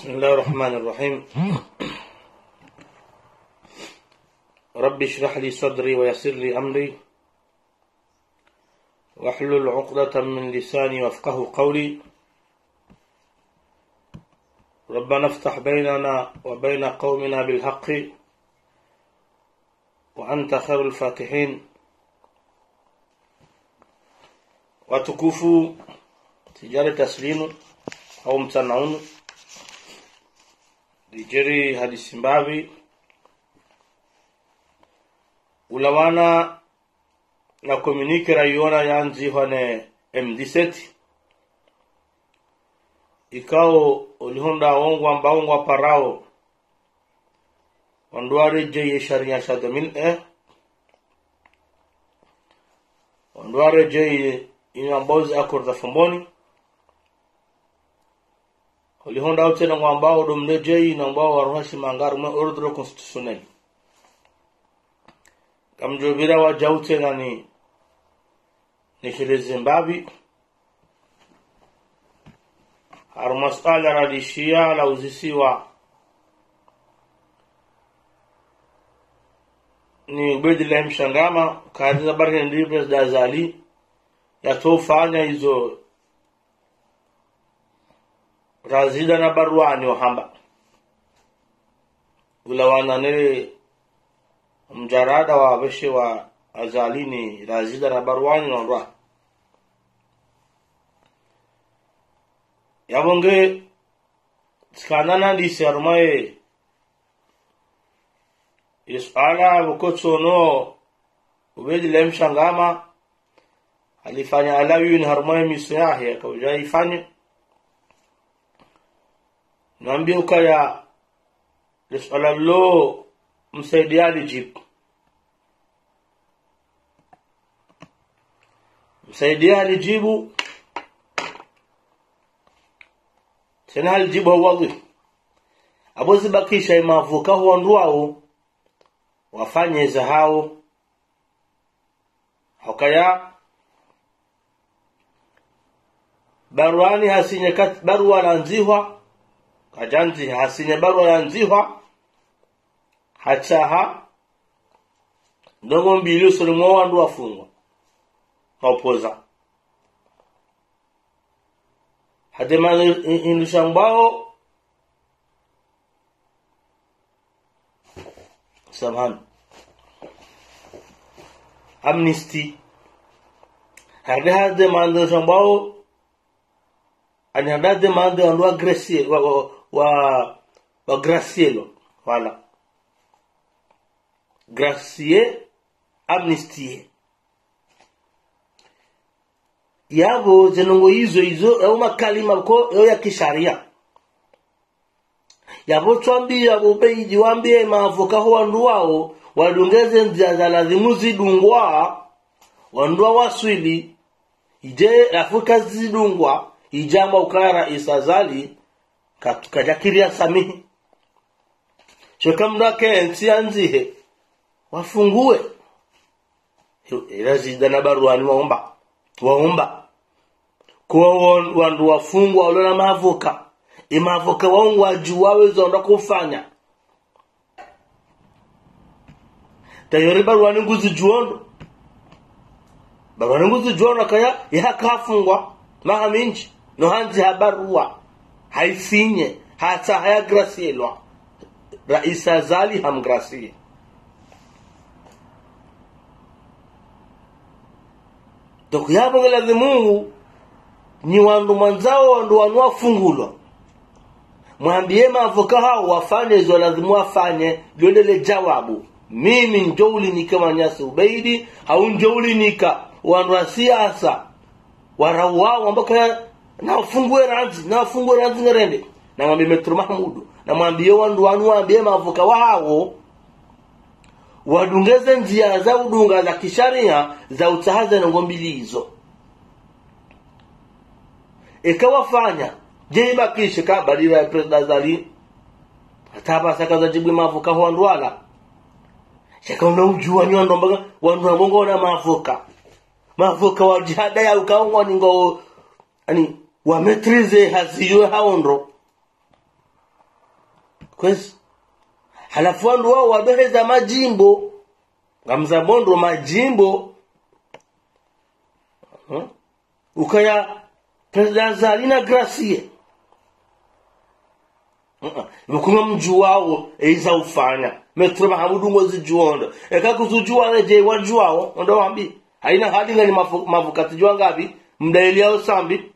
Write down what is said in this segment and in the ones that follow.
بسم الله الرحمن الرحيم. رب اشرح لي صدري ويسر لي أمري واحلل عقدة من لساني وافقه قولي. ربنا افتح بيننا وبين قومنا بالحق وأنت خير الفاتحين. وتكفوا تجارة تسليم أو متنعون Dijeri hadisi mbavi ulawana na komunike rayona yanzi hone M17 ikao ulihonda wongwa mbaongwa parao wanduare jeye sharia shadamin wanduare jeye inambozi akorda fomboni ulihonda utena ngwambao domlejei na mbao waruhashi mangaru ma ordre constitutionnel kamjobira wa jaute nani nishile Zimbabwe haru masala radishia la uzisiwa ni ubedile mshangama kazi za barhe ndibres da zali ya tofanya hizo razida na baruani wahamba ulawana ne mjarada wa beshe wa azalini razida na baruani nondwa yabonge skanana disi arumaye isala bukocho no ubedi lemshangama alifanya alawi ni harumaye misyahi akauja ifanye Nambi ukaya lisala lo msaidia lijibu. Msaidia lijibu. Tena lijibu hawadhi. Abozi bakisha imavuka huanduao. Wafanye za hao. Hukaya. Baruani hasinye barua lanzihwa. Kajanzi hasinye barua yanzihwa hachaha ndongo mbili usulimo wandu wafungwa maopoza hadema indushambao samhan amnesty hadema indushambao anyada demande wandu agresie wa gracielo wala gracier amnistie yabo zenongo hizo au makalima ko ya kisharia yabo twambi yabo beiji wambie maavoka ho wandu wao wadungeze njia za lazimu zidungwa wandu waswili ije Afrika zidungwa ijamba ukara isazali kajakiria samihi shokamda ke ntianzihe wafungue razida na baruani waomba kwa wandu wafungwa wala maavoka imavoka waongo ajuwawe zonda kufanya tayori baruani nguzi juondo kaya yakafungwa mahaminji no hanzi habarua haifinye hata haya gracielwa raisa zali hamgracie donc yabo lazimu ni wandu manzao wandu wanua fungulwa mwambie maavoka hao wafanye zo lazimu wafanye liondele jawabu mimi njouli nika Manyasi Ubeidi au njouli nika wandu wa siasa warawao ambaka na fungue ranzi ngerende na mwambie Metro Mahmudu na mwambie wandu wanu waambie maavoka wao wadungeze njia za udunga za kisharia za utahaza na ngombili hizo ikawafanya je bakishe ka badira ya president Zali ataba saka za jibu maavoka ho wandu wala shaka unajua ni wandu ambaka wandu wabongo na maavoka wa jihada ya ukaongwa ningo ani wa maîtriser haziyo haondro kwezi halafu wandu wao wadoheza majimbo ngamza bondo majimbo ukaya President Zalina Gracie Mukuma mjuwao eiza ufanya Metro Mahamudu ngozi juonda eka kuzujua leje wajuwao ndo wambi haina hadi ngani mavukati juwa ngapi mdaeliao sambi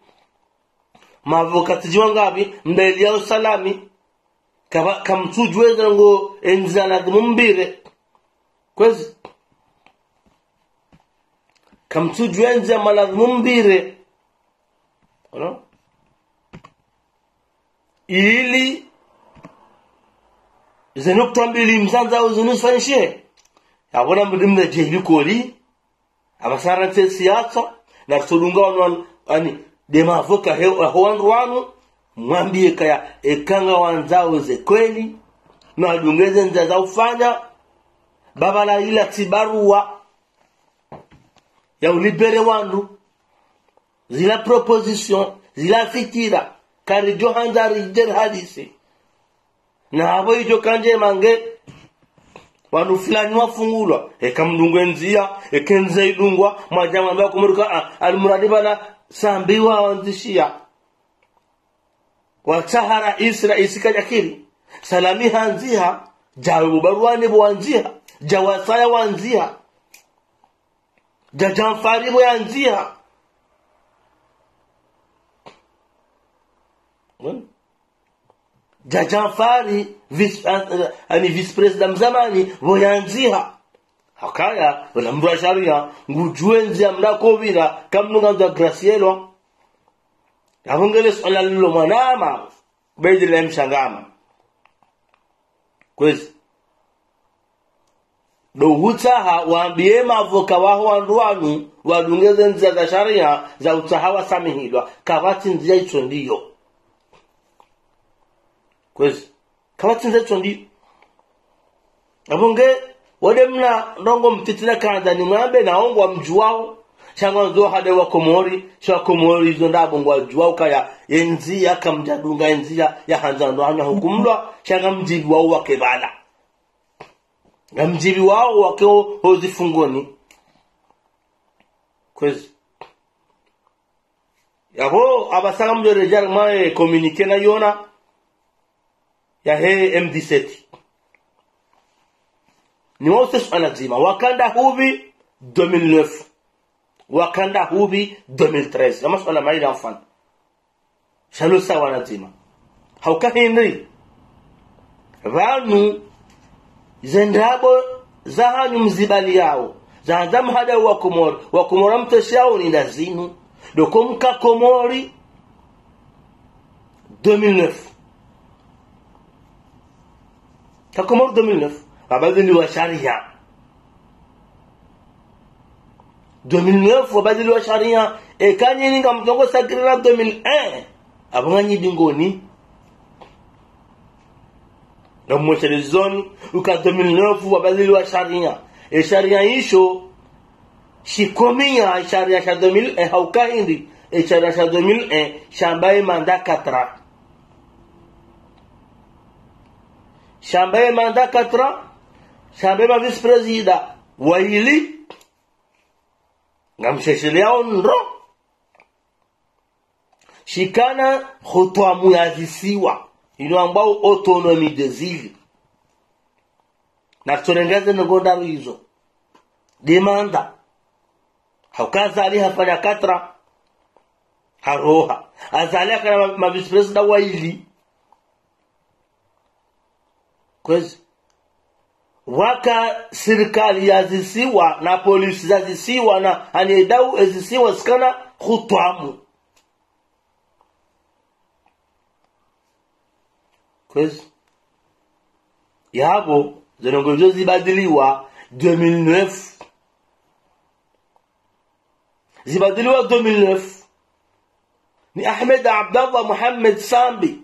mavukati juwa ngapi mdaeliao salami kamtujweza ngo enzala mumbire kwezi kamtujwenza malamumbire no ili zenokta mbili mzanza uzunufanishe abona mbimle jehlikoli abasara siasa na tudunga wanu ani dema voka howandu mwambie kaya ekanga wanzao ze kweli na adungeze nza ufanya baba la ila tibarua ya ulibere wandu zila proposition zila fikira kari johanzari der hadisi na habo ijo kanje mange wanu fulani wafungulwa ekamdungwe nzia ekenze idungwa majama mbao kumuruka almuradi bana sambiwa wanzishia watahara isra isikajakiri salami hanziha jawu baruani bwanziha jawasaya wanziha jajamfari bwanziha Jajamfari vice president mzamani voyanziha hakaya wala mbwa sharia ngujwenzi amrakobira kamnunga za Gracielo avongele swala lilo manama bedile mshangama kwezi do hutaha waambie mavoka waho wanduanu wadungeze nzia za sharia za utahawa samihidwa kawati nzia icho ndiyo kwezi kawati nzia icho ndiyo abonge wademna ndongo mtitina kanda ni mwambe na ongo wa mjuwao shanga nzo hade wa komori shwa komori zonda bongo wa juwao kaya enzia kamjadunga enzia ya hanzando hana hukumlwa shanga mjibi wao wakebala na mjibi wao wakeo hozi fungoni kwezi yabo abasanga mjorejar mae komunike na yona ya he MD7 ni wose swala zima wakanda hubi 2009 wakanda hubi 2013 ama swala mai da mfano shalo sawa na zima hauka henry vanu zendabo zahanyu mzibali yao zaanzamu hada wa komora mtoshao ni lazinu dokomka komori 2009 kakomori 2009 wabadili wa sharia 2009 wabadili wa sharia ekanyi ninga mtongo sakirina 2001 abonganyi dingoni na mwechelezoni uka 2009 wabadili wa sharia sharia isho shikomia sharia sha 2001 hauka hindi sharia sha 2001 shambaye manda 4 shambaye manda 4 shambaye ma vice president waili ngamsheshelea ndo shikana khutwa muyazisiwa ino ambao autonomy desili na turengaze ngondo hizo demanda haukaza ali hafanya 4 haroha azalia kana ma vice president waili kwezi waka serikali yazisiwa na polisi yazisiwa na anidau ezisiwa skana khutwamu kwezi yabo zinongozo zibadiliwa 2009 zibadiliwa 2009 ni Ahmed Abdallah Muhammad Sambi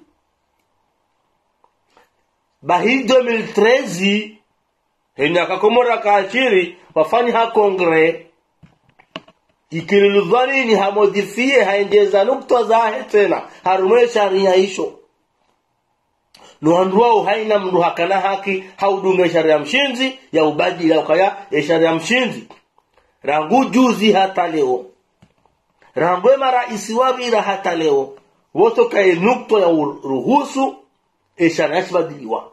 bahi 2013 henya kakomora kaachiri wafani ha kongre ikiludhani ni hamodifie haendeza nukta zahe tena harume sharia isho nuandruao haina mndu hakana haki haudunge sharia mshinzi ya ubadi ya ukaya ya sharia mshinzi rangu juzi hata leo rangwe maraisi wabira hata leo woto kae nukto ya ruhusu sharia shibadiliwa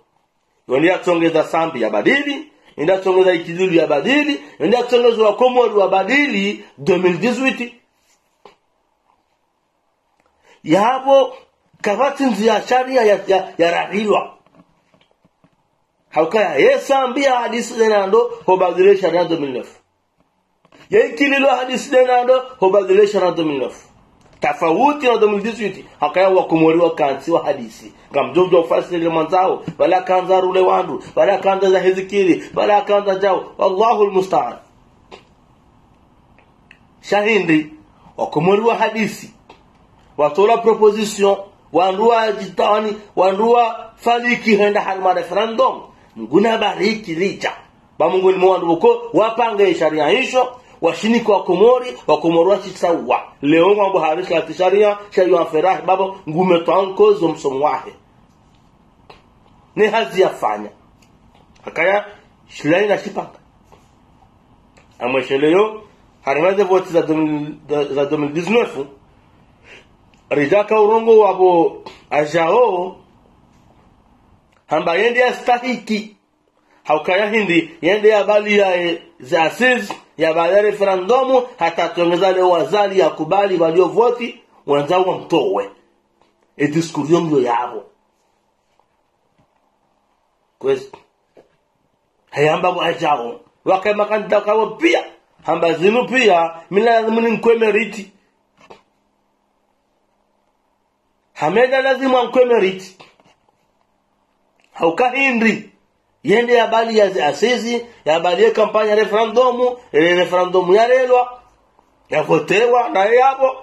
yondia tongeza sambi ya badili inda tongeza ikidulu ya badili inda tongeza wa Komori wa badili 2018 yabo kavati nzia sharia ya rahilwa haukaya yesambia hadisi denando hobadile sharia 2009 yekililo hadisi denando hobadile sharia 2009 tafauti na 2018 hakaya wa Komori wa kansi wa hadisi ngamjojo fasili manzao wala kanza rule wandu wala kanza za hizikiri wala kanza jao wallahu almusta'an shahindi wa Komori wa hadisi watola proposition wandua jitani wandua faliki henda halma referendum nguna bariki licha ba Mungu ni mwandu uko wapange sharia hizo washini kwa Komori wa Komori wachisawa leo ngombo harisha ya sharia sharia ferah babo ngume twanko zomsomwahe ne hazi yafanya akaya shulani na shipanga amwesheleyo harimaze voti za 2019 ridaka urongo wabo ajao hamba yende astahiki haukaya hindi yende ya bali ya zaasiz ya bali referendumu hata tuongeza leo wazali ya kubali walio voti wanzao mtowe ediskurio ndio yao kwezi hayamba bo ajao wakema kanda kawo pia hamba zinu pia mila lazima nkwe meriti hameda lazima nkwe meriti hauka hindi yende ya bali ya asisi ya bali ya kampanya referendumu ya relwa ya votewa na yabo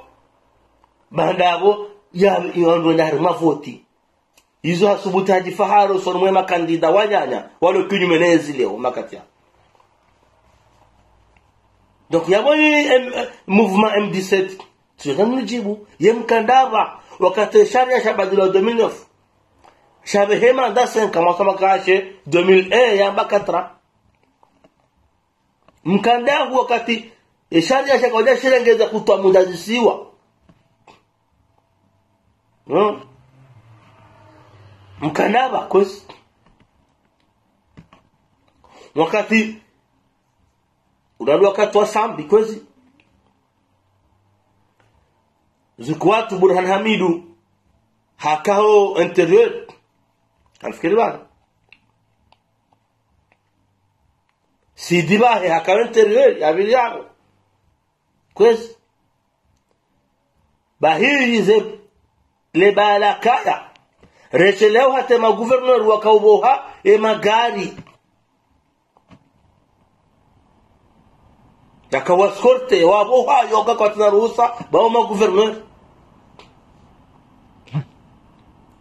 bandabo ya yondo na mavoti hizo hasubutaji faharo sonwe makandida wanyanya wale kinyumenezi leo makatia donc yaboni mouvement M17 tunamu jibu yemkandava wakati sharia shabadila 2009 shabehema ndasen kama kaashe 2001 yamba 4 mkandavu wakati sharia shakaja shirengeza kutwa mudazisiwa mkandava kwesi wakati unalua wakati wa sambi kwezi zikwatu Burhan Hamidu hakao interior anafikiri bana sidibahe hakao interior ya biliano kwezi bahiri ze le balakaya recheleo hata ma gouverneur wakauboha magari yakawaskorte waboha yoga kwa tunaruhusa bao ma gouverneur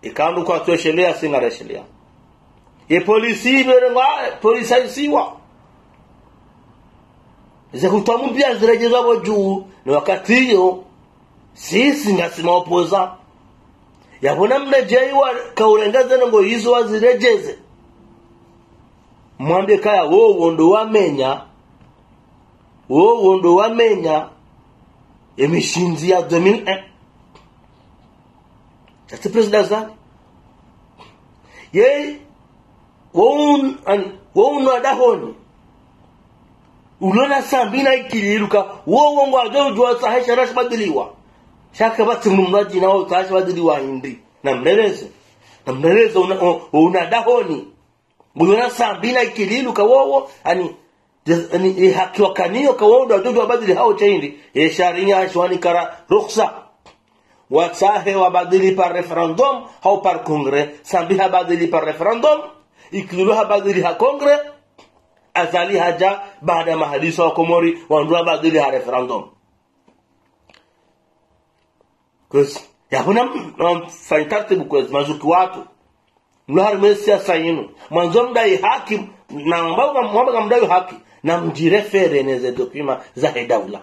ikandu kwa toshelea singa reshelea ye polisi berenga polisi siwa zekutamu pia zirejeza boju ni wakati hiyo sisi ngasima opoza yabona mrejeiwa kaurengeze ngo hizo wazirejeze mwambie kaya wowo ndo wamenya emishinzi ya 2001 tati president zani ye won adahoni ulona sambina ikiliruka wowo ngwaje ujwa sahisha rashbadiliwa shaka bati mumnaji nao tashbadiliwa hindi na mmeleze una dahoni ulona sambina ikiliruka wowo ani hakiwa kanio kawondo watoto wabadili hao chaindi sharia ashwani kara rukhsa wasahe wabadili par referendum au par congrès sambi habadili par referendum ikulu habadili ha congrès azali haja baada ya mahadiso wa Komori wandu badili ha referendum kus yakuna fantartibu kwezi mazuki watu nuhar mesia sayinu mwanzo mdai haki na mwamba mdai haki na mjirefere neze dokima za daula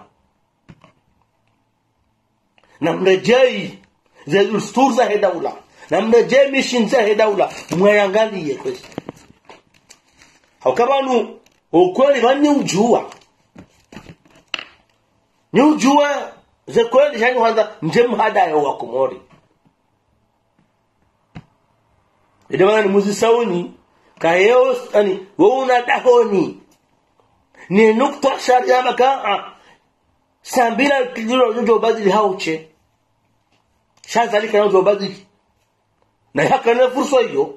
na mrejei za ustur za daula na mreje mishinza he daula mwayangalie kwesi haukabanu ukweli bani ujua ni ujua ze kweli jani kwanza nje mhadayo wa Komori ide ni muzisauni kayo ani weuna dahoni ni nukta sharia maka sambila kijiro jojo badili hauche shazalika na jojo badili na haka na fursa hiyo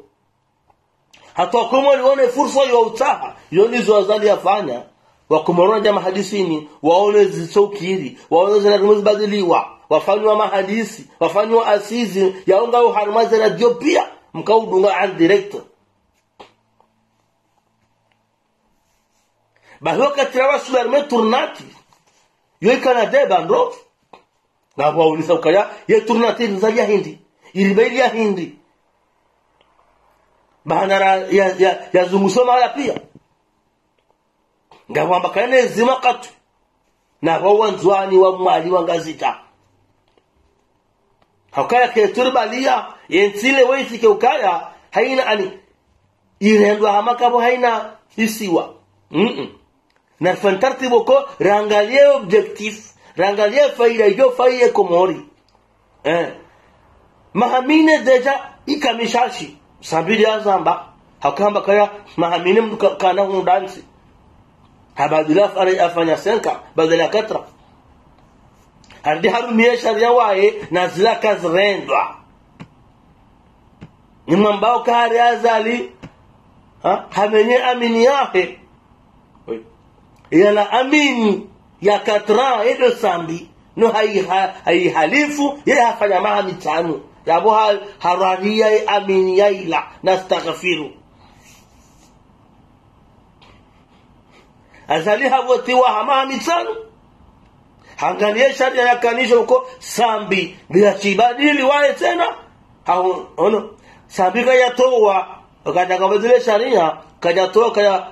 hata kama lione fursa hiyo utaha yoni zoazali afanya wakumorona jamaa hadisini waone zisokiri waone zinazobadiliwa wafanywa mahadisi wafanywa asizi yaonga uharmaza radio pia mkaudunga an director bahwa katrawa sularme turnati yoikana deba ndo na waulisa ukaya ye turnati nzalia hindi ilibelia hindi bahanara ya zungusoma haya pia ngawamba kane zima katu na wawanzwani wa mwali wa gazeta hakaya ke turbalia yentile weiti ke ukaya haina ani irendwa hamakabo haina isiwa na fantartibo ko rangalie objectif rangalie faida yo faida Komori mahamine deja ikamishashi sabili azamba hakamba kaya mahamine mkana hundansi habadila afanya senka badala katra hadi harumie sharia wae na zila kazrendwa ni mambao kari azali hamenye amini yake yana amini ya katra edo sambi no hai halifu yeye hafanya maha mitano yabo hararia amini yaila nastaghfiru azali havotiwa hama mitano hangalie sharia ya kanisha huko sambi bila chibadili wae tena ono sambi kaya toa wakati kabadile sharia kaja toa kaya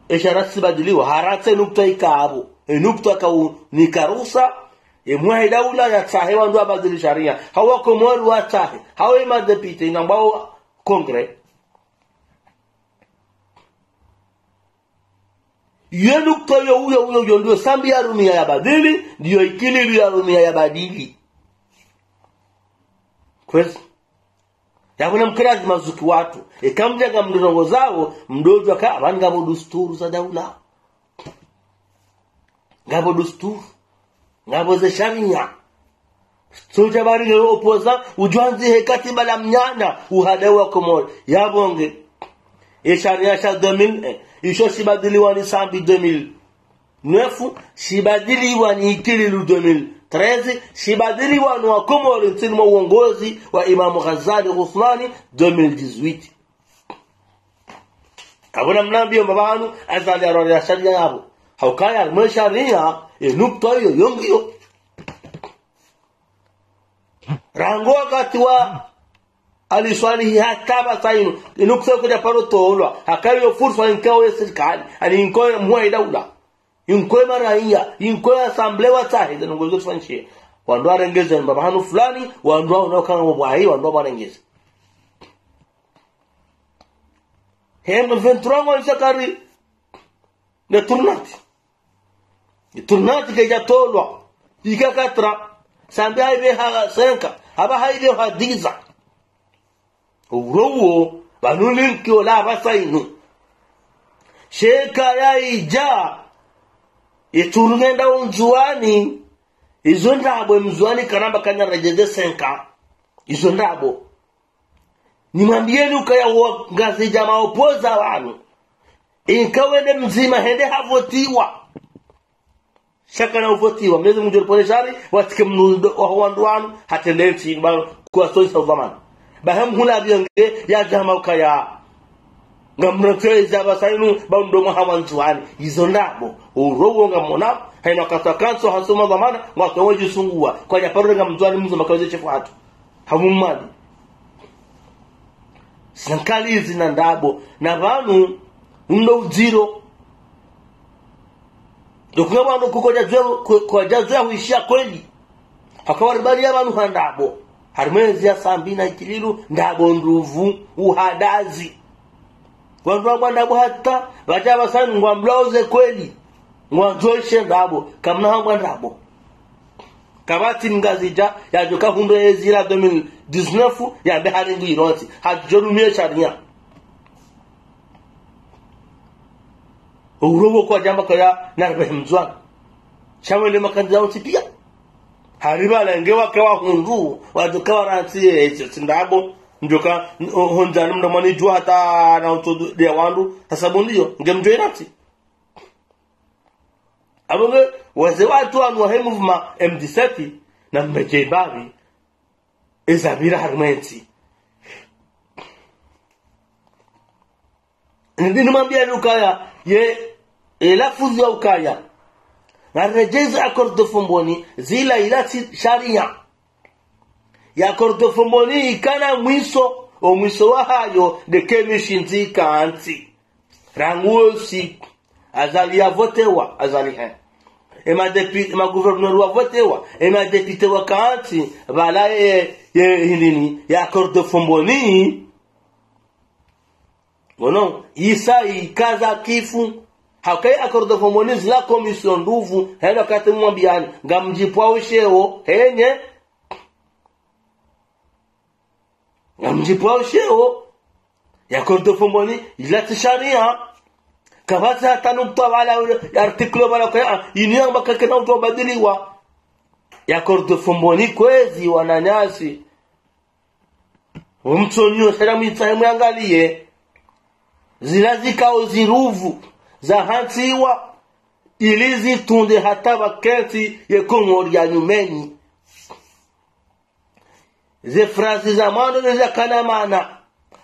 ishara sibadiliwa harate nukta ikabu nukta ka ni karusa emwe daula ya tahewa ndo abadili sharia hawa Komori wa tahe hawa madepite ngambao kongre yenukta yo huyo ndio sambi ya rumia ya badili ndio ikili ya rumia ya badili kweli yabona mkirazi mazuki watu ikamjaga mdongo zao mdojo ka abanga bodusturu za daula ngabo dusturu ngabo za sharia soja bari opoza ujuanzi hekatiba la mnyana uhadawa Komori yabonge sharia sha 2000 isho sibadiliwa ni sambi 2009 sibadiliwa ni ikililu 2013 sibadiliwa ni wa Komori nchini uongozi wa Imam Ghazali Uthmani 2018 kabla mnambio mabanu azali ya sharia yabo haukaya almasharia nukta hiyo yongio rango wakati wa aliswali hataba sainu inukso kuja paro tolwa hakayo fursa inkawe serikali ani inkoe mwa daula inkoe maraia inkoe assembly wa tahe ngozo tfanshie wando arengeze mbabahanu fulani wando unaokana mwahi wando barengeze hem ventrongo isakari ne turnati keja tolwa ikakatra sambe haibe ha senka haba haibe hadiza urowo banulinki ola basainu sheka ya ija iturungenda unzuani izo ndabo mzuani karamba kanya rejeze senka izo ndabo nimwambieni ukaya ngazi jamaa opoza wanu inkawende mzima hende havotiwa shaka na uvotiwa mlezi mjuri polishari watike mnudo wahuanduanu hatendensi kwa soyi sa zamani baham hula biyonge ya jamaa ukaya ngamroteza basainu baundo mahawanzuani izo ndabo urowo ngamona haina katakanso hasoma zamana ngatoweji sungua kwa japaro ngamzuani mzima kawaze chefu hatu hamumadi sankali hizi na ndabo na banu ndo ujiro dokuwa banu kukoja kwa jazwa huishia kweli hakawaribali ya banu handabo harmezi ya sambina ikililu ndabo nduvu uhadazi wandu abanda hata bajaba sana ngwa blouse kweli ngwa joishe ndabo kamna hangwa ndabo kabati ngazija ya joka humbe ezira 2019 ya behari ngiroti hajorumie sharia urobo kwa jamba kaya narbehimzwan shamwele makanza utipia hariba lengewa kwa hundu wadukawa ranti ndabo njoka honjani mdomani jua hata na utodu dia wandu tasabu ndiyo ngemjoi ranti abonge waze watu anu wa movement MD7 na mbejebabi ezabira harmenti ndini mambia lukaya ye elafuzi ya ukaya na rejeza accord de fomboni zila ilati sharia ya accord de fomboni ikana mwiso o mwiso wa hayo de kemishinzi kaanti ranguo si azali ya votewa azali hen ema gouverneur wa votewa ema député wa kaanti bala hindini ya accord de fomboni wono isa ikaza kifu hakai accord de fomboni la commission nduvu hela kati mwambiani ngamjipwa usheo henye ngamjipwa usheo ya accord de fomboni ila sharia kabasa tanubta wala article wala kwa inia makakena utobadiliwa ya accord de fomboni kwezi wananyasi umtonyo salamu itamu angalie zilazika oziruvu za hantiwa ilizi tunde hata baketi yekomori ya nyumeni ze frazi za mando za kanamana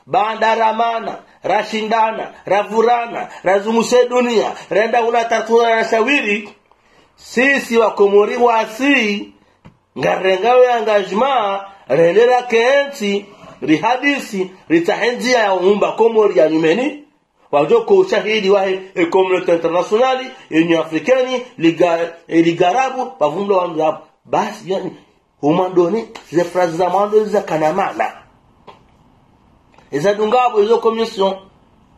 bandaramana rashindana ravurana razumuse dunia renda unatatuna na shawiri sisi wakomori wasi ngarengawe engagement rendera kenti rihadisi ritahenzia ya umba komori ya nyumeni wajoko ushahidi wahe community internationali union africaine ligarabu pavumlo wa mzabu basi yani umandoni ze frazi za mando za kanamana eza dungabo hizo commission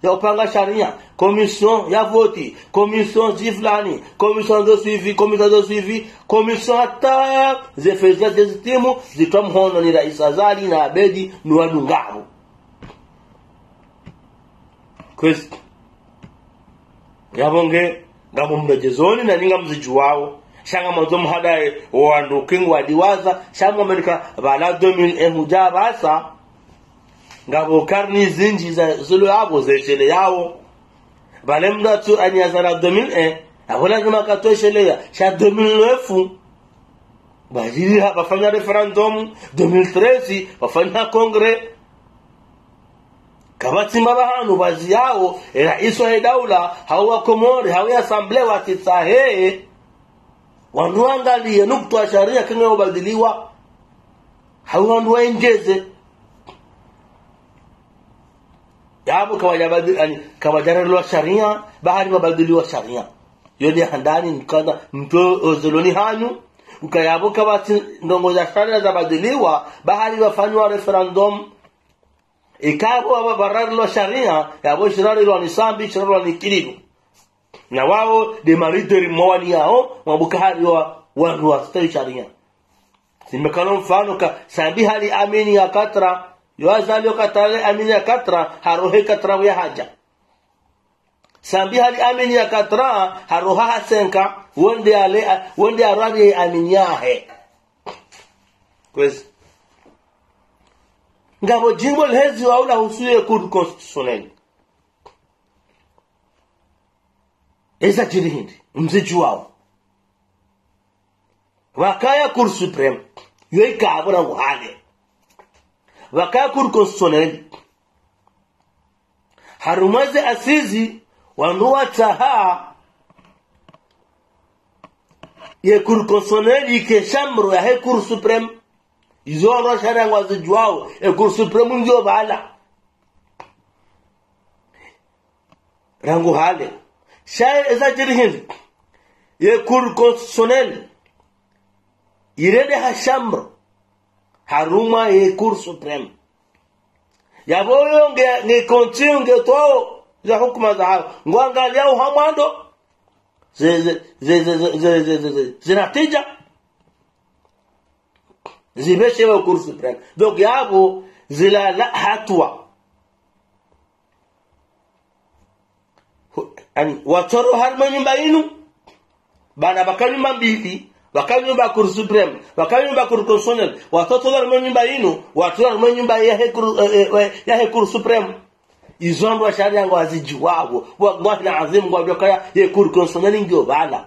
ya upanga sharia commission ya voti commission ziflani commission de suivi commission hata ze feza dezitimu zitamhono ni rais Azali na Abedi ni wadungabo kwezi yabonge ngamo mdejezoni na ninga mzijuwao shanga mazo mhadae wandu kingwa diwaza shanga Amerika bala 2000 mujabasa ngabo karni zinji za zulu abo zeshele yao bale mda tu anyazana 2001 abo lazima katoshelea sha 2009 bajiri hapa fanya referendum 2013 wafanya kongre kabati mabahanu bazi yao rais wa daula hawa komori hawa assembly watitahe wanuangalie nukta sharia kinga ubadiliwa hawa ndio ingeze yabo kawajabadili yani kawajarelwa sharia bahari mabadiliwa sharia yodi handani mkanda mto ozoloni hanyu ukayabo kabati ndongo za sharia za badiliwa bahari wafanywa referendum ikabo bararelwa sharia yabo shirarelwa ni sambi shirarelwa ni kilidu na wao de mariteri mwani yao mabukahari wa wanu wa stai sharia simekano mfano ka sambi hali amini ya katra yoazali katale amini ya katra harohe katra ya haja sambi hali amini ya katra haroha hasenka wonde aradi amini yahe kwezi ngabo jimbo lezi wa ula husuye cour constitutionnel eza jirihindi mziju wao wakaya cour supreme yoika abura wale wakaya cour constitutionnel harumaze asizi wanduwa taha ye cour constitutionnel ike shambro ya he cour supreme izo ro shara ngwazi juao e cour supreme ndio bala rangu hale shay ezajirihin ye cour constitutionnel irede ha shambro haruma ye Cour supreme yaboyo nge continue nge to za hukuma za hao ngwangalia uhamando zinatija zimeshewa Cour supreme donc yabo zila la hatwa ani watoro harma nyumba inu bana bakanyumba mbili bakanyumba Cour supreme bakanyumba Cour constitutionnelle watoto harma nyumba inu watoto harma nyumba ya Cour supreme izondo sharia ngo azijiwabo wallahi na azim ngo byoka ya Cour constitutionnelle ngio bala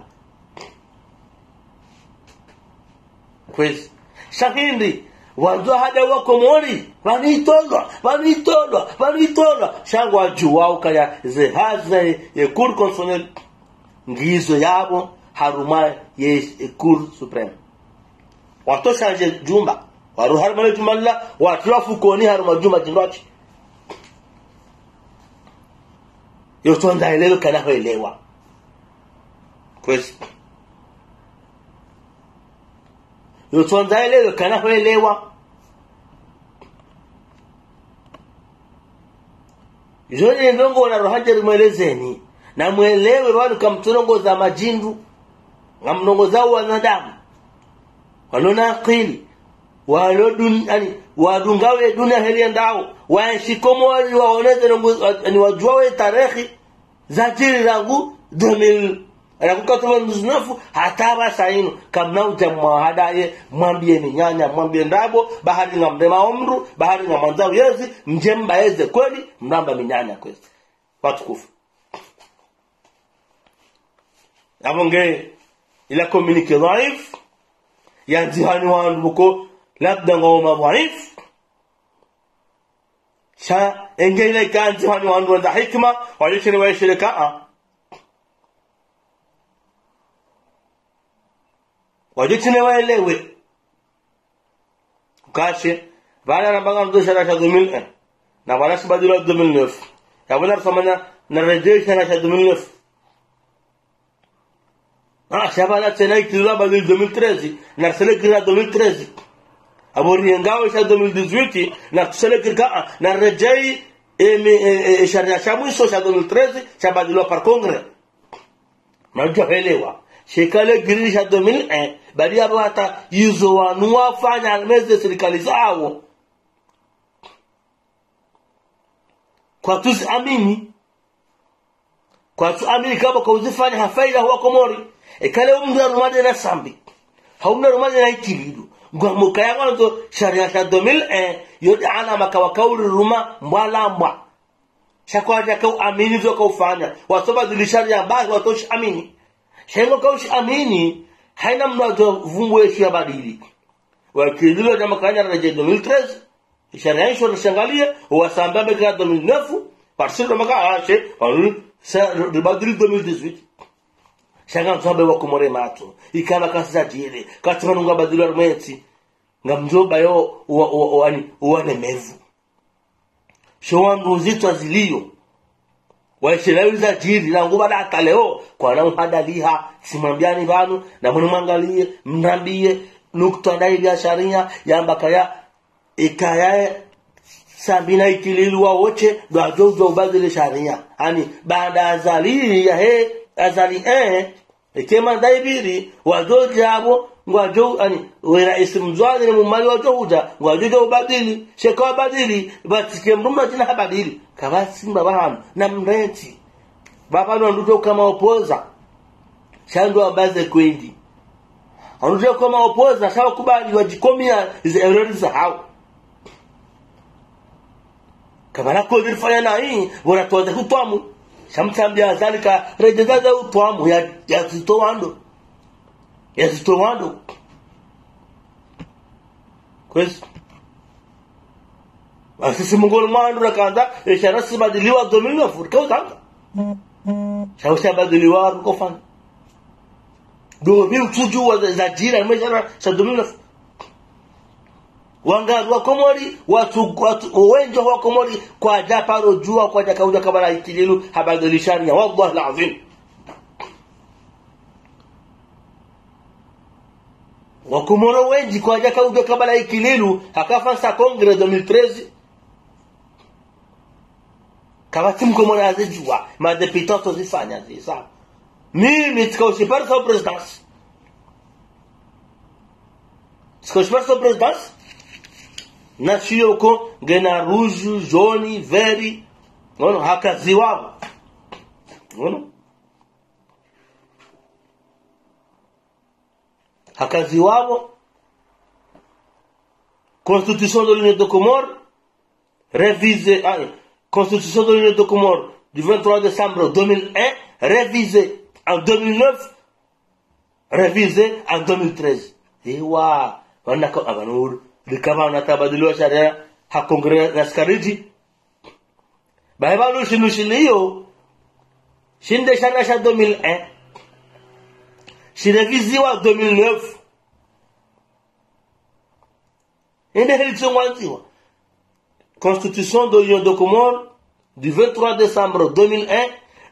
kwezi shahindi wanzo hada wako mori vanitolwa shangwa juwao kaya zehaze ye Cour constitutionnelle ngizo yabo haruma ye Cour supreme wato shanje jumba waru haruma jumalla watu fukoni haruma jumba jindochi yoto ndaelelo kana hoelewa kwezi yoto ndaelelo kana hoelewa Joni ndongo na rohaje mwelezeni na mwelewe wale kamtongoza majindu ngamnongoza wanadamu walona akili walodun wadungawe dunia heli ndao waishikomo wali waoneze ni wajuawe tarehe za jiri rangu 2000 anakuka mzunafu hataba saino kamna ujamwahada ye mwambie ni nyanya mwambie ndabo bahari ngamrema omru bahari ngamanzao yezi mjemba yeze kweli mramba minyanya kweli watukufu abonge ila communique dhaif yanzihani wanduko labda ngoma dhaif sha engele kanzihani wandu nda hikma walishini waishirika wajitine waelewe ukashe bana nambanga ndo shara 2001 na bana sibadila 2009 yabona samana na rejesha na 2009 shabana tena ikira badil 2013 na selekira 2013 abori ngao sha 2018 na selekira na rejei sharia shamu so sha 2013 shabadilwa par congrès najua elewa shekale girisha 2001 bali hapo hata hizo wanua fanya almeze serikali zao kwa tuamini kama kwa uzifanya hafaida huwa komori ekale umndu rumade na sambi hauna rumade na ikilidu ngwa mukaya ndo sharia sha 2001 yote ana makawakauli ruma mbala mbwa shakwaja kwa amini zo kwa ufanya wasoba dilisharia mbali watoshi amini shengo kaushi amini haina mnazo vumbwe shi badili wakidilo jamaa kanya reje 2013 sharia hiyo nashangalia wasamba meka 2009 parcelle maka ache alu sa badili 2018 shanga nzobe wa komore mato ikaba kasza jile katunga badili armeti ngamzoba yo uane mevu showandu zito azilio waishelewiza jiri na nguba data leo kwa na mhadaliha simambiani banu na mwangalie mnambie nukta ndai ya sharia yamba kaya ikaya sabina ikililwa wote dojo ubadili sharia yani baada azali ya azali ikema ndaibiri wadoje abo ngwajo yani wera isimzwani ni mumali wajoja ngwajo ubadili sheka ubadili batike mrumba jina habadili kabasi mbabahanu na mrenti baba ndo kama opoza shando abaze kwendi ndo kama opoza sawa kubali wajikomia error za hao kabala ko dirfanya na hii bora toza kutwamu shamtambia zalika rejezaza utwamu ya zitowando kwesi asisi mungol mandu rakanda ishara sibadiliwa 2009 kautanga shawsha badiliwa rukofan do bi utuju za jira mejara sa 2009 wangarwa komori watu wenjo wa komori kwa japaro jua kwa jakauja kabala ikililu habadilishania wallahi alazim wakomoro wengi kwa jaka udo kabla ikililu hakafansa kongre 2013 kabati mkomoro azijua madeputato zifanya zisa mimi tikausipar sa presidence tikausipar sa presidence na chiyoko ngena rouge jaune vert ngono hakaziwabo ngono hakaziwabo Constitution de l'Union de Comores révisée Constitution de l'Union de Comores du 23 décembre 2001 révisée en 2009 révisée en 2013 ewa wanako abanur likama natabadiliwa sharia ha Congrès naskariji baibalo shinushiliyo shinde shana sha 2001 shireviziwa 2009 ende helitsongwanziwa Constitution de l'Union de Comores du 23 décembre 2001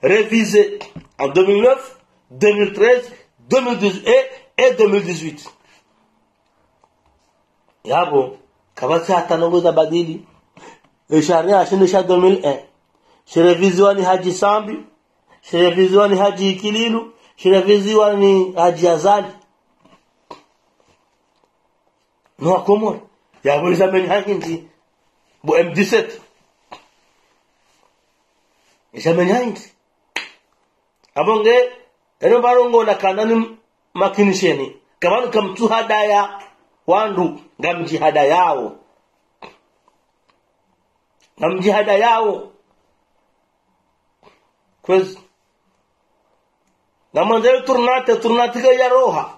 révisée en 2009 2013 2012 et 2018 yabo kabati hata nongoza badili sharia shinisha 2001 shireviziwa ni Haji Sambi shireviziwa ni Haji Ikililu shireviziwa ni Haji Azali no Komoro yabo zamani hangi bo M17 zamani hangi abonge eno barongo na kanani makinisheni kabanu kamtu hadaya wandu ngamjihada yao kwezi na manzelo turnate ya roha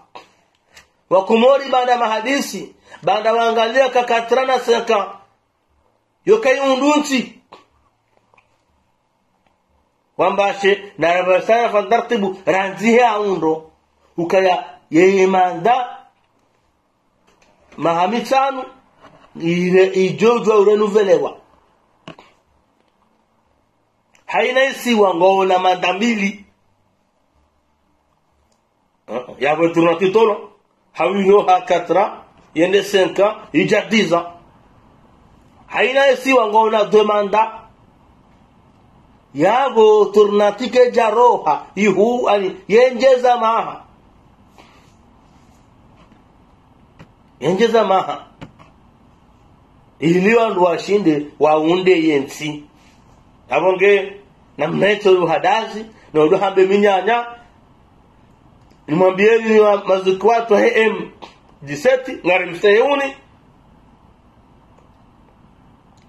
wakumori banda mahadisi banda waangalia kakatrana seka yokayundunti wambashe na rabasana fandartibu ranziha undo ukaya yeye manda mahamitanu ijojo urenuvelewa haina isiwa ngona mandambili yabo tunatitolo hawino hakatra yende 5 ijadiza haina isiwa ngona demanda yabo turnatike jaroha ihu ani yenjeza maha iliyo ndo washinde waunde yensi abonge na mnaito hadazi na ndo hambe minyanya nimwambieni ni mazikwato hem 17 ngari mseuni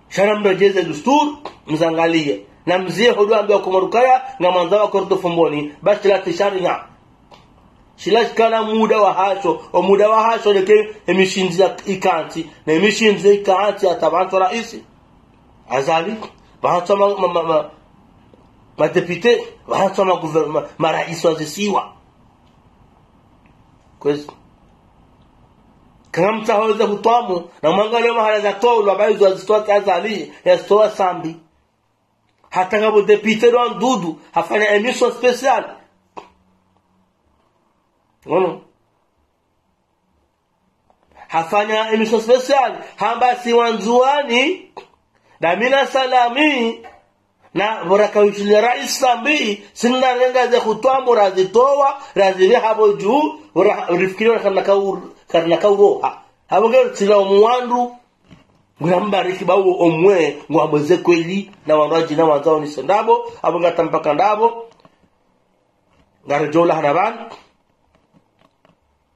shara mrejeze dusturi mzangalie na mzie hodo ambaye kumurukaya na manzawa korto fumboni basi la tisharia shilash kana muda wa hasho leke emishinzi ikanti na emishinzi ikanti atabantu raisi azali bahatwa ma depute bahatwa ma gouvernement marais wazisiwa kwezi kama mtaweza kutwamu na mwangalie mahala za tolo abayo wazitoa azali ya stoa sambi hata kama depute ndo ndudu hafanya emission special ngono hafanya emission special hamba si wanzuani na mina salami na baraka wishile rais sambi sinna lenga za kutwamu razitoa razili habo juu urifikiriwa karna kauroha habo ngero tila muwandu ngambariki bawo omwe ngwamweze kweli na wanaji na wanzao ni sendabo abo ngatampaka ndabo ngarajola hanaban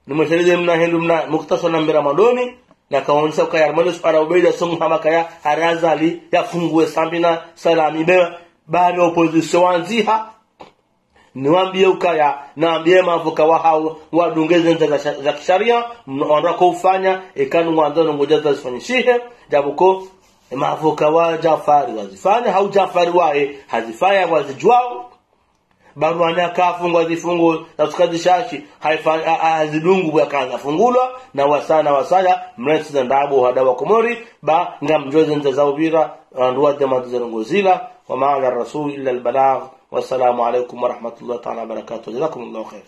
nimeshalije mna helu mna muktaso na Ramadoni na kaonsa kwa yarmalo para ubeida somu hama kaya harazali ya fungue sambina salami be bali opposition wanziha niwaambie ukaya naambie mavuka wa hao wadungeze nza za kisharia mnaondoka kufanya ekanu mwanzo ngoja zifanyishe jabuko mavuka wa Jafari wazifanya hau Jafari wae hazifanya wazijwao barua kafungwa zifungo na tukadishashi hazidungu yakaanza fungulwa na wasaya mrensi ndabo hadawa Komori ba ngamjoze nzao bira nduwa dema zerongozila wa maana rasul illa albalagh wassalamu alaykum wa rahmatullahi ta'ala barakatuh jazakumullahu khair.